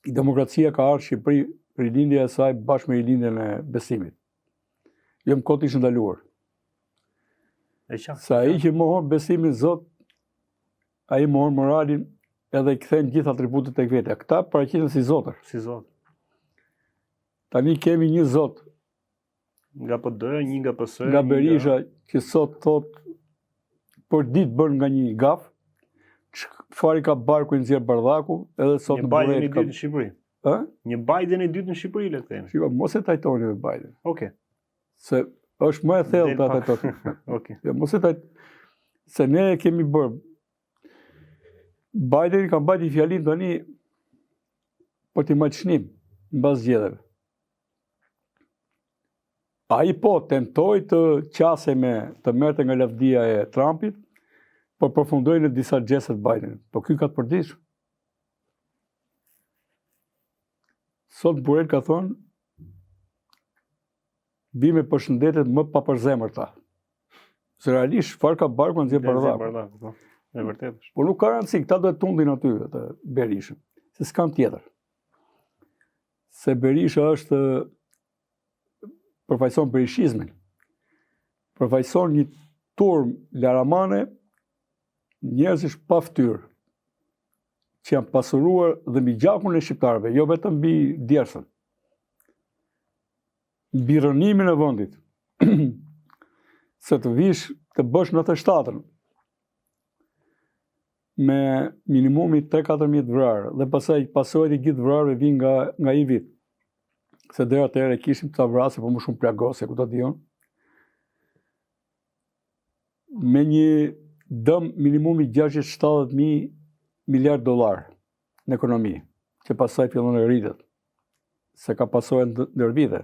demokracia ka ardhur Shqipëri rilindja e saj bashkë me rilindjen e besimit. Jo më kot ishte ndaluar. Sa ai që mohon besimin Zot, ai mohon moralin edhe i kthejnë gjithë atributet tek vetja. Këta paraqiten si zotër. Si Zot. Tani kemi një Zot. Nga PD-ja, një nga PS-ja. Nga Berisha që sot thot për ditë bën nga një gaf, çfarë ka barku i nxjerr bardhaku, edhe sot në Biden i dytë në Shqipëri. Ë? Një Biden i dytë në Shqipëri, le të themi. Shiko, mos e tajtoni me Biden. Okej. Se është më e thellë ta tajtoni. Okej. Jo, mos e se ne kemi bërë. Biden ka mbajtur fjalin tani për të marrë çnim mbas zgjedhjeve. Ai po tentoi të qase të merrte nga lavdia e Trumpit, por përfundoi në disa gjese të Bidenit. Po ky ka të përditshëm. Sot Borrell ka thonë bime përshëndetet më papërzemërta. Se realisht çfarë ka barku nxjerr bardhaku. E vërtetë është. Po nuk ka rëndësi, këta do të tundin aty atë Berishën. Se s'kam tjetër. Se Berisha është përfaqëson berishizmin. Përfaqëson një turm laramane njerëzish pa fytyrë, që janë pasuruar dhe mbi gjakun e shqiptarëve, jo vetëm mbi djersën. Mbi rënimin e vendit. Se të vish të bësh 97-ën me minimumi 3-4.000 vrarë, dhe pasojat i gjithë vrarëve vinë nga i vit. Se deri atëherë kishim të vrasë, po më shumë plagose, ku do dion. Me një dëm minimumi 670.000 miliard dollar në ekonomi, që pasaj fillon e rritet, se ka pasojë ndër vite.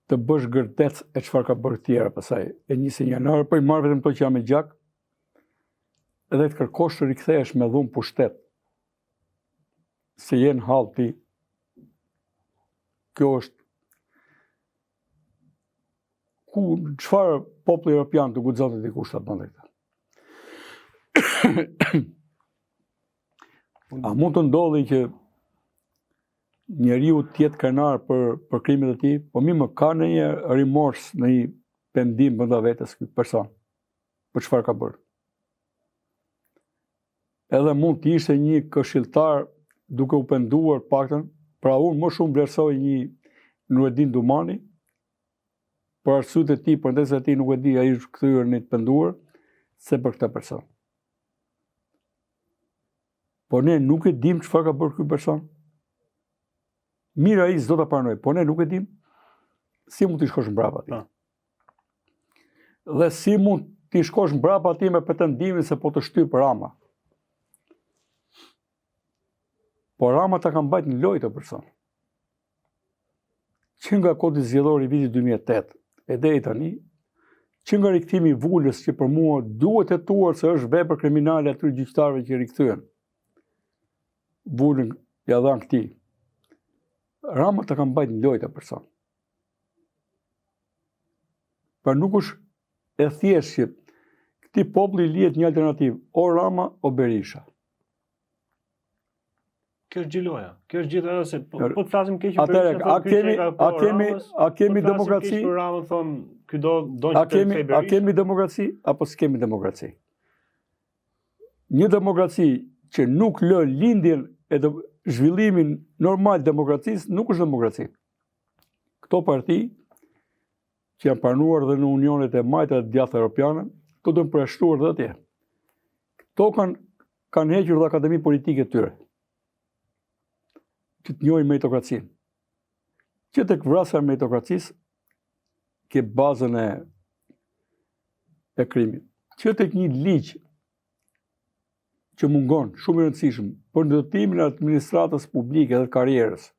Të bësh gërdec e çfarë ka bërë tjera pasaj, e njësi një janar, po i marrë vetëm to që jam me gjak, edhe të kërkosh të rikthehesh me dhunë pushtet, se jenë hall ti. Kjo është çfarë populli evropian të guxon të dikush ta bënte këtë. A mund të ndodhi që njeriu të jetë krenar për krimet e tij, po më ka një rimors, në një pendim brenda vetes ky person për çfarë ka bërë. Edhe mund të ishte një këshilltar duke u penduar paktën, pra unë më shumë vlerësoj një Nureddin Dumani, për arsyet e tij, përndesë e tij nuk e di, ai është kthyer në të penduar, se për këtë person. Po ne nuk e dim çfarë ka bërë ky person. Mirë, ai s'do ta pranoj, po ne nuk e dim si mund t'i shkosh mbrapa atij. Dhe si mund t'i shkosh mbrapa atij me pretendimin se po të shtyp Rama. Po Rama ta ka mbajtur në lojë të person. Që nga kodi zgjedhor i vitit 2008, e deri tani, që nga rikthimi i Vulës, që për mua duhet hetuar se është vepër kriminale atyre gjyqtarëve që rikthyen. Vulën ja dhan këtij. Rama ta ka mbajtur në lojë të person. Pra nuk është e thjeshtë që këtij populli lihet një alternativë, o Rama o Berisha. Kjo është gjiloja. Kjo është gjithë se po të flasim keq për Berisha. A kemi demokraci? A kemi demokraci apo s'kemi demokraci? Një demokraci që nuk lë lindjen e zhvillimin normal demokracisë nuk është demokraci. Këto parti që janë pranuar dhe në unionet e majta të djathta europiane, këto do të përshtuar dhe atje. Këto kanë hequr dhe akademi politike të tyre, që të njohin meritokracinë. Që tek vrasja e meritokracisë ke bazën e krimit. Që tek një ligj që mungon shumë i rëndësishëm për ndërtimin e administratës publike dhe karrierës,